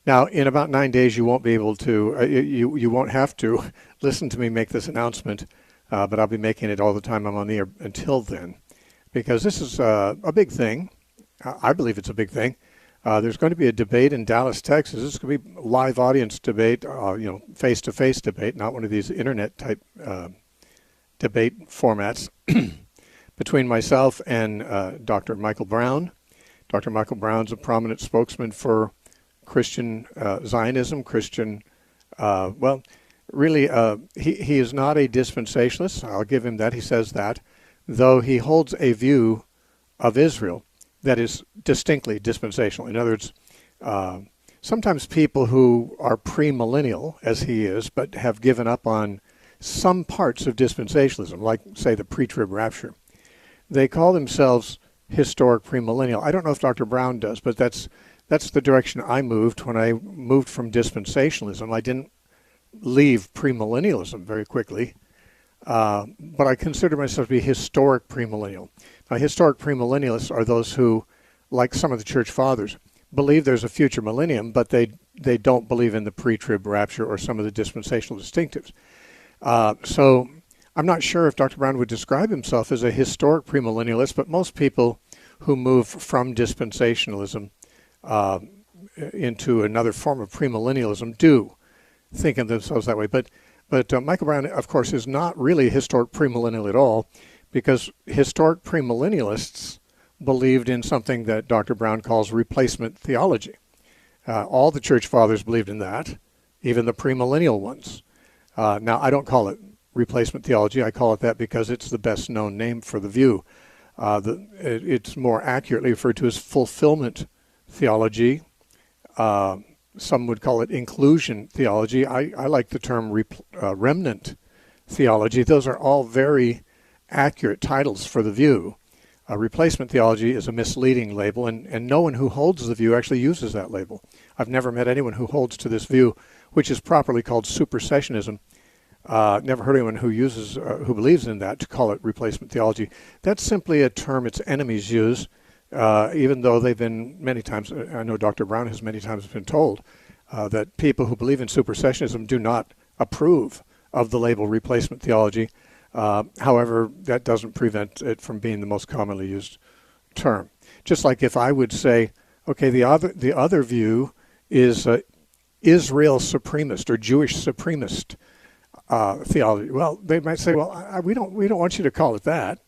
Now, in about 9 days, you won't be able to, you won't have to listen to me make this announcement, but I'll be making it all the time I'm on the air until then, because this is a big thing. I believe it's a big thing. There's going to be a debate in Dallas, Texas. This is going to be a live audience debate, face-to-face debate, not one of these internet-type debate formats, between myself and Dr. Michael Brown. Dr. Michael Brown's a prominent spokesman for Christian Zionism, he is not a dispensationalist. I'll give him that. He says that, though he holds a view of Israel that is distinctly dispensational. In other words, sometimes people who are premillennial, as he is, but have given up on some parts of dispensationalism, like, say, the pre-trib rapture, they call themselves historic premillennial. I don't know if Dr. Brown does, but that's the direction I moved when I moved from dispensationalism. I didn't leave premillennialism very quickly, but I consider myself to be historic premillennial. Now, historic premillennialists are those who, like some of the church fathers, believe there's a future millennium, but they don't believe in the pre-trib rapture or some of the dispensational distinctives. So I'm not sure if Dr. Brown would describe himself as a historic premillennialist, but most people who move from dispensationalism into another form of premillennialism do think of themselves that way. But Michael Brown, of course, is not really a historic premillennial at all, because historic premillennialists believed in something that Dr. Brown calls replacement theology. All the church fathers believed in that, even the premillennial ones. Now, I don't call it replacement theology. I call it that because it's the best known name for the view. It's more accurately referred to as fulfillment theology. Some would call it inclusion theology. I like the term remnant theology. Those are all very accurate titles for the view. Replacement theology is a misleading label, and no one who holds the view actually uses that label. I've never met anyone who holds to this view, which is properly called Supersessionism. Never heard anyone who believes in that to call it replacement theology. That's simply a term its enemies use, even though they've been many times, I know Dr. Brown has many times been told that people who believe in supersessionism do not approve of the label replacement theology. However, that doesn't prevent it from being the most commonly used term. Just like if I would say, okay, the other view is Israel supremacist or Jewish supremacist theology. Well, they might say, well, we don't want you to call it that.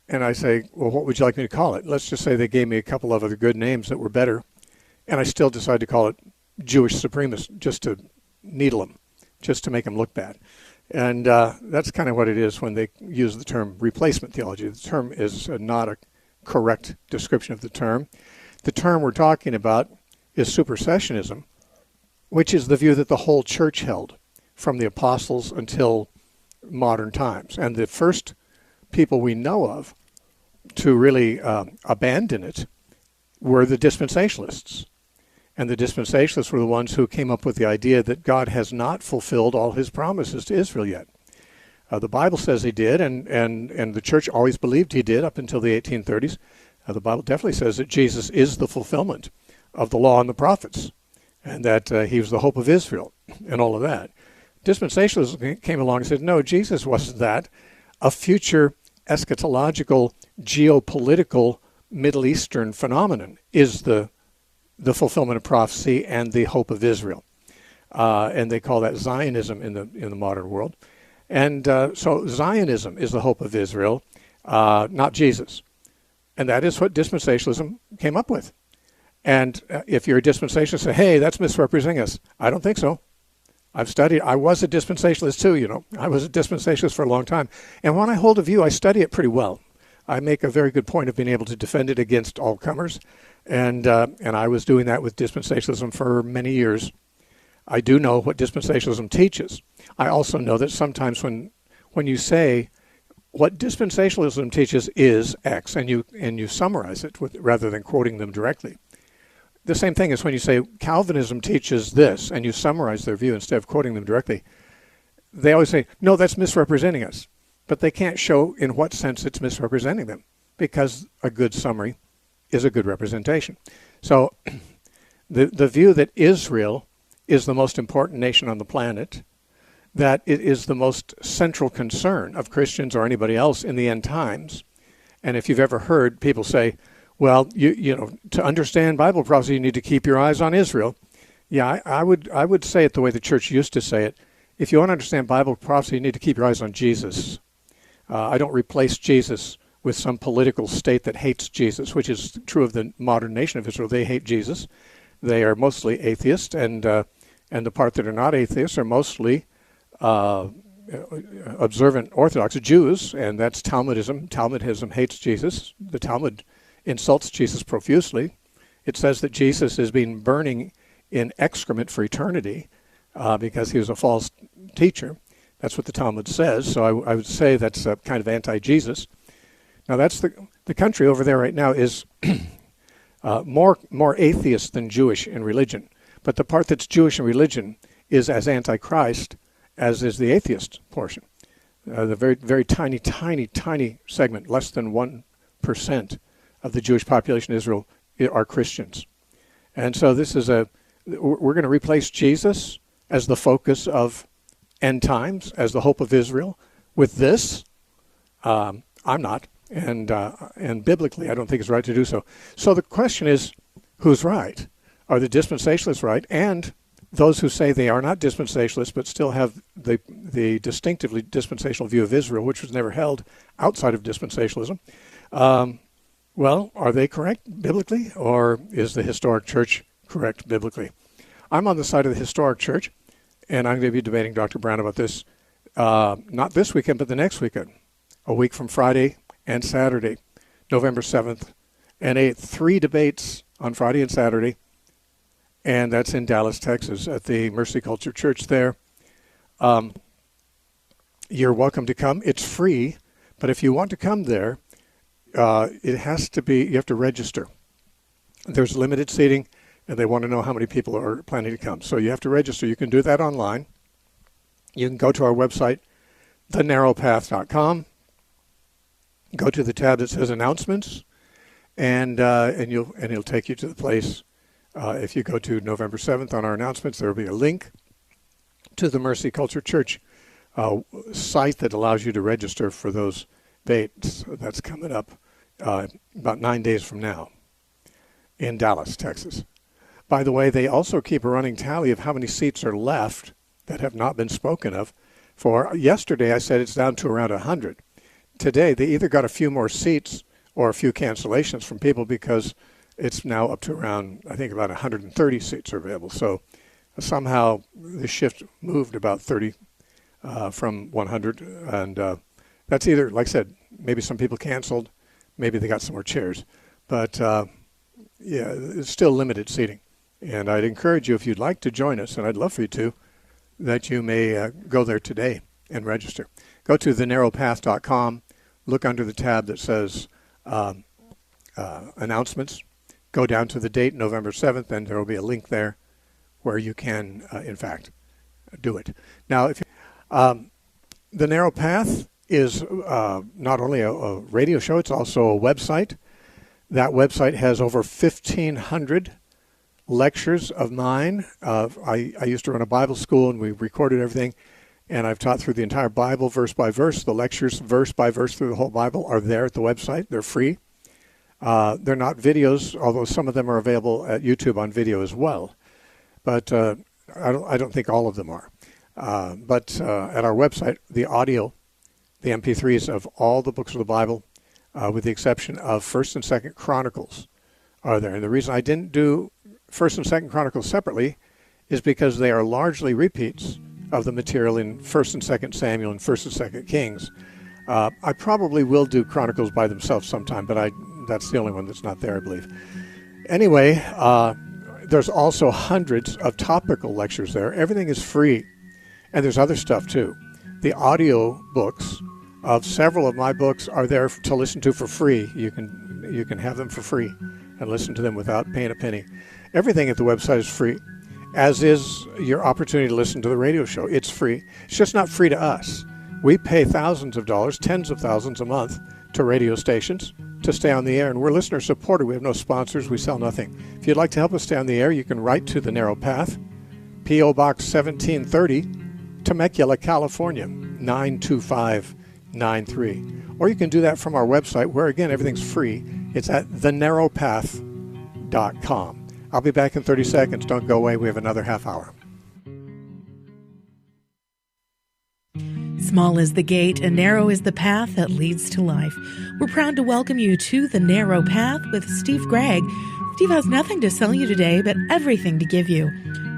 And I say, well, what would you like me to call it? Let's just say they gave me a couple of other good names that were better, and I still decide to call it Jewish supremacist, just to needle them, just to make them look bad. And that's kind of what it is when they use the term replacement theology. The term is not a correct description of the term. The term we're talking about is supersessionism, which is the view that the whole church held from the apostles until modern times. And the first people we know of to really abandon it were the dispensationalists. And the dispensationalists were the ones who came up with the idea that God has not fulfilled all his promises to Israel yet. The Bible says he did, and the church always believed he did up until the 1830s. The Bible definitely says that Jesus is the fulfillment of the law and the prophets, and that he was the hope of Israel, and all of that. Dispensationalism came along and said, no, Jesus wasn't that. A future eschatological, geopolitical, Middle Eastern phenomenon is the fulfillment of prophecy and the hope of Israel. And they call that Zionism in the modern world. And so Zionism is the hope of Israel, not Jesus. And that is what dispensationalism came up with. And if you're a dispensationalist, say, hey, that's misrepresenting us. I don't think so. I've studied. I was a dispensationalist too, you know. I was a dispensationalist for a long time. And when I hold a view, I study it pretty well. I make a very good point of being able to defend it against all comers. And I was doing that with dispensationalism for many years. I do know what dispensationalism teaches. I also know that sometimes when you say what dispensationalism teaches is X, and you summarize it rather than quoting them directly. The same thing is when you say Calvinism teaches this, and you summarize their view instead of quoting them directly. They always say, no, that's misrepresenting us. But they can't show in what sense it's misrepresenting them, because a good summary is a good representation. So The view that Israel is the most important nation on the planet, that it is the most central concern of Christians or anybody else in the end times. And if you've ever heard people say, well, you know, to understand Bible prophecy, you need to keep your eyes on Israel. Yeah, I would say it the way the church used to say it. If you want to understand Bible prophecy, you need to keep your eyes on Jesus. I don't replace Jesus with some political state that hates Jesus, which is true of the modern nation of Israel. They hate Jesus. They are mostly atheists, and the part that are not atheists are mostly observant Orthodox Jews, and that's Talmudism. Talmudism hates Jesus. The Talmud insults Jesus profusely. It says that Jesus is being burning in excrement for eternity because he was a false teacher. That's what the Talmud says. So I would say that's kind of anti-Jesus. Now that's the country over there right now is more atheist than Jewish in religion. But the part that's Jewish in religion is as anti-Christ as is the atheist portion. The very, very tiny, tiny, tiny segment, less than 1% of the Jewish population in Israel are Christians. And so this is we're going to replace Jesus as the focus of end times, as the hope of Israel, with this. I'm not. And biblically, I don't think it's right to do so. So the question is, who's right? Are the dispensationalists right? And those who say they are not dispensationalists but still have the distinctively dispensational view of Israel, which was never held outside of dispensationalism, well, are they correct biblically, or is the historic church correct biblically? I'm on the side of the historic church, and I'm going to be debating Dr. Brown about this, not this weekend, but the next weekend, a week from Friday and Saturday, November 7th and 8th. 3 debates on Friday and Saturday, and that's in Dallas, Texas, at the Mercy Culture Church there. You're welcome to come. It's free, but if you want to come there, it has to be, you have to register. There's limited seating, and they want to know how many people are planning to come. So you have to register. You can do that online. You can go to our website, thenarrowpath.com. Go to the tab that says announcements, and it'll take you to the place. If you go to November 7th on our announcements, there will be a link to the Mercy Culture Church site that allows you to register for those debates. That's coming up about 9 days from now in Dallas, Texas. By the way, they also keep a running tally of how many seats are left that have not been spoken of. For yesterday, I said it's down to around 100. Today, they either got a few more seats or a few cancellations from people because it's now up to around, I think, about 130 seats are available. So somehow the shift moved about 30 from 100. And that's either, like I said, maybe some people canceled, maybe they got some more chairs. But, yeah, it's still limited seating. And I'd encourage you, if you'd like to join us, and I'd love for you to, that you may go there today and register. Go to thenarrowpath.com, look under the tab that says announcements, go down to the date, November 7th, and there will be a link there where you can, in fact, do it. Now, The Narrow Path is not only a radio show, it's also a website. That website has over 1,500 lectures of mine. I used to run a Bible school, and we recorded everything. And I've taught through the entire Bible, verse by verse. The lectures, verse by verse through the whole Bible, are there at the website. They're free. They're not videos, although some of them are available at YouTube on video as well. But I don't think all of them are. But at our website, the audio, the MP3s of all the books of the Bible, with the exception of 1st and 2nd Chronicles, are there. And the reason I didn't do 1st and 2nd Chronicles separately is because they are largely repeats of the material in 1st and 2nd Samuel and 1st and 2nd Kings. I probably will do Chronicles by themselves sometime, but that's the only one that's not there, I believe. Anyway, there's also hundreds of topical lectures there. Everything is free. And there's other stuff, too. The audio books of several of my books are there to listen to for free. You can have them for free and listen to them without paying a penny. Everything at the website is free, as is your opportunity to listen to the radio show. It's free. It's just not free to us. We pay thousands of dollars, tens of thousands a month to radio stations to stay on the air. And we're listener supported. We have no sponsors. We sell nothing. If you'd like to help us stay on the air, you can write to The Narrow Path, P.O. Box 1730, Temecula, California, 92593. Or you can do that from our website, where, again, everything's free. It's at thenarrowpath.com. I'll be back in 30 seconds. Don't go away. We have another half hour. Small is the gate and narrow is the path that leads to life. We're proud to welcome you to The Narrow Path with Steve Gregg. Steve has nothing to sell you today, but everything to give you.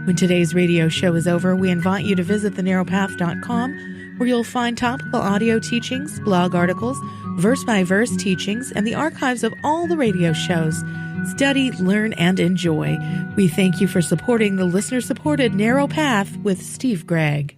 When today's radio show is over, we invite you to visit thenarrowpath.com, where you'll find topical audio teachings, blog articles, verse-by-verse teachings, and the archives of all the radio shows. Study, learn, and enjoy. We thank you for supporting the listener-supported Narrow Path with Steve Gregg.